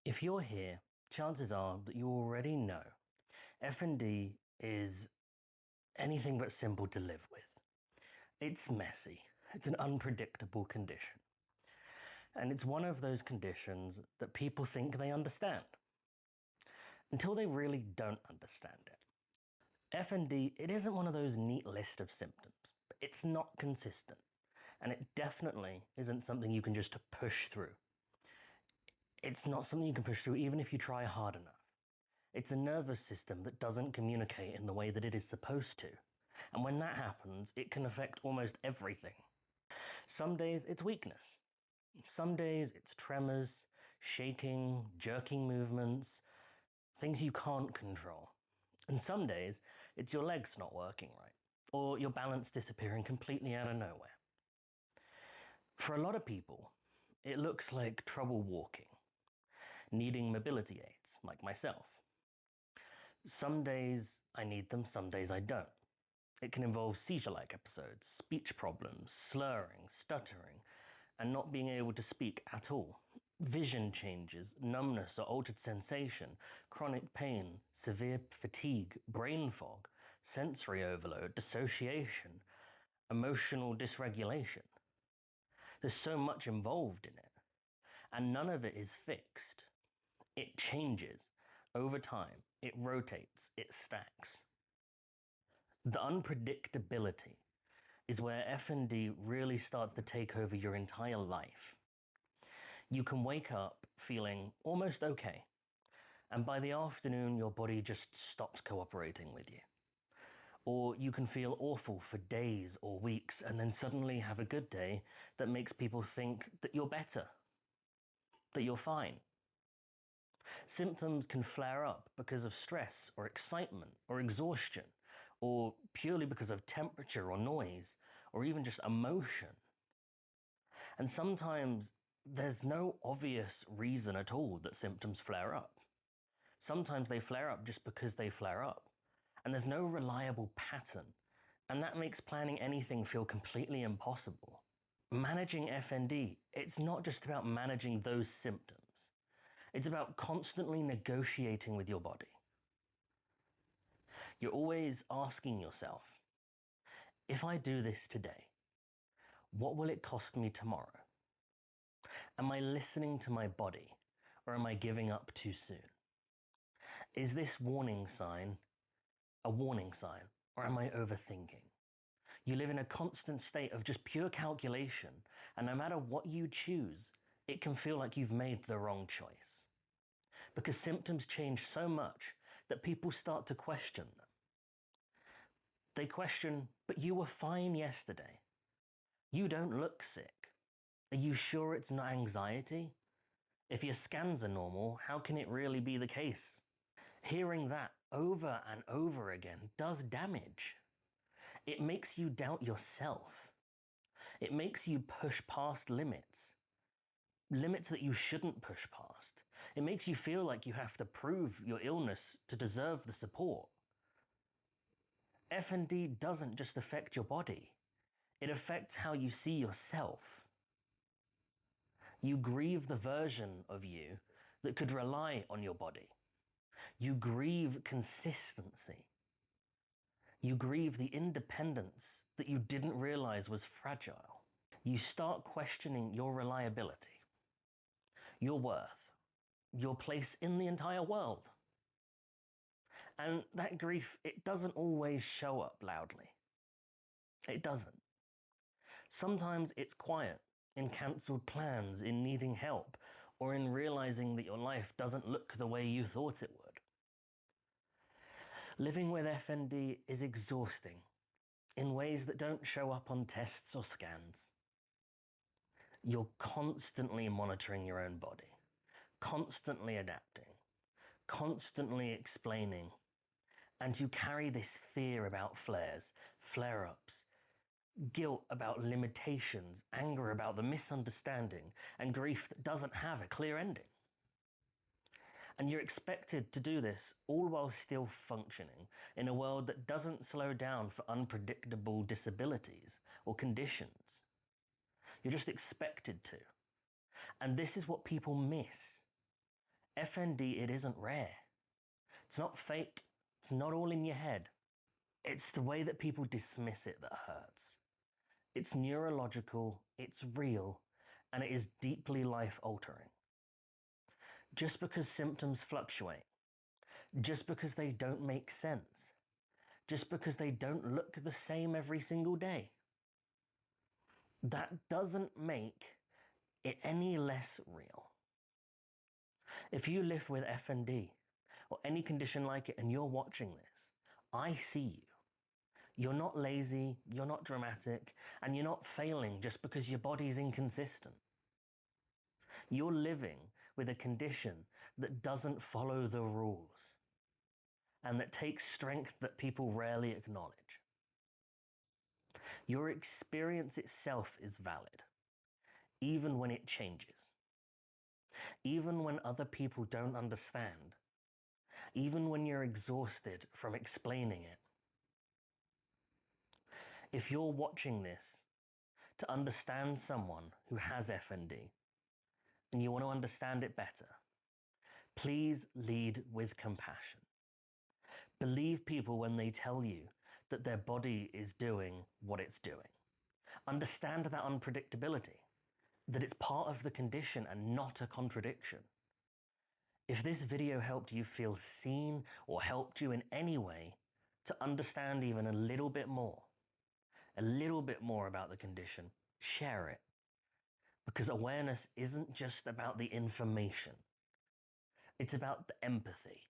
If you're here, chances are that you already know FND is anything but simple to live with. It's messy. It's an unpredictable condition. And it's one of those conditions that people think they understand until they really don't understand it. FND, it isn't one of those neat list of symptoms, but it's not consistent. And it definitely isn't something you can just push through. It's not something you can push through even if you try hard enough. It's a nervous system that doesn't communicate in the way that it is supposed to. And when that happens, it can affect almost everything. Some days it's weakness. Some days it's tremors, shaking, jerking movements, things you can't control. And some days it's your legs not working right, or your balance disappearing completely out of nowhere. For a lot of people, it looks like trouble walking, needing mobility aids, like myself. Some days I need them, some days I don't. It can involve seizure-like episodes, speech problems, slurring, stuttering, and not being able to speak at all. Vision changes, numbness or altered sensation, chronic pain, severe fatigue, brain fog, sensory overload, dissociation, emotional dysregulation. There's so much involved in it, and none of it is fixed. It changes over time, it rotates, it stacks. The unpredictability is where FND really starts to take over your entire life. You can wake up feeling almost okay, and by the afternoon your body just stops cooperating with you. Or you can feel awful for days or weeks and then suddenly have a good day that makes people think that you're better, that you're fine. Symptoms can flare up because of stress or excitement or exhaustion, or purely because of temperature or noise, or even just emotion. And sometimes there's no obvious reason at all that symptoms flare up. Sometimes they flare up just because they flare up, and there's no reliable pattern, and that makes planning anything feel completely impossible. Managing FND, it's not just about managing those symptoms. It's about constantly negotiating with your body. You're always asking yourself, if I do this today, what will it cost me tomorrow? Am I listening to my body, or am I giving up too soon? Is this warning sign a warning sign, or am I overthinking? You live in a constant state of just pure calculation, and no matter what you choose, it can feel like you've made the wrong choice. Because symptoms change so much that people start to question them. They question, but you were fine yesterday. You don't look sick. Are you sure it's not anxiety? If your scans are normal, how can it really be the case? Hearing that over and over again does damage. It makes you doubt yourself. It makes you push past limits that you shouldn't push past. It makes you feel like you have to prove your illness to deserve the support. FND doesn't just affect your body. It affects how you see yourself. You grieve the version of you that could rely on your body. You grieve consistency. You grieve the independence that you didn't realize was fragile. You start questioning your reliability, your worth, your place in the entire world. And that grief, it doesn't always show up loudly. It doesn't. Sometimes it's quiet, in cancelled plans, in needing help, or in realizing that your life doesn't look the way you thought it would. Living with FND is exhausting in ways that don't show up on tests or scans. You're constantly monitoring your own body, constantly adapting, constantly explaining, and you carry this fear about flares, flare-ups, guilt about limitations, anger about the misunderstanding, and grief that doesn't have a clear ending. And you're expected to do this all while still functioning in a world that doesn't slow down for unpredictable disabilities or conditions. You're just expected to. And this is what people miss. FND, it isn't rare. It's not fake. It's not all in your head. It's the way that people dismiss it that hurts. It's neurological, it's real, and it is deeply life-altering. Just because symptoms fluctuate, just because they don't make sense, just because they don't look the same every single day, that doesn't make it any less real. If you live with FND or any condition like it and you're watching this, I see you. You're not lazy, you're not dramatic, and you're not failing just because your body's inconsistent. You're living with a condition that doesn't follow the rules and that takes strength that people rarely acknowledge. Your experience itself is valid, even when it changes. Even when other people don't understand. Even when you're exhausted from explaining it. If you're watching this to understand someone who has FND and you want to understand it better, please lead with compassion. Believe people when they tell you that their body is doing what it's doing. Understand that unpredictability, that it's part of the condition and not a contradiction. If this video helped you feel seen or helped you in any way to understand even a little bit more about the condition, share it. Because awareness isn't just about the information. It's about the empathy.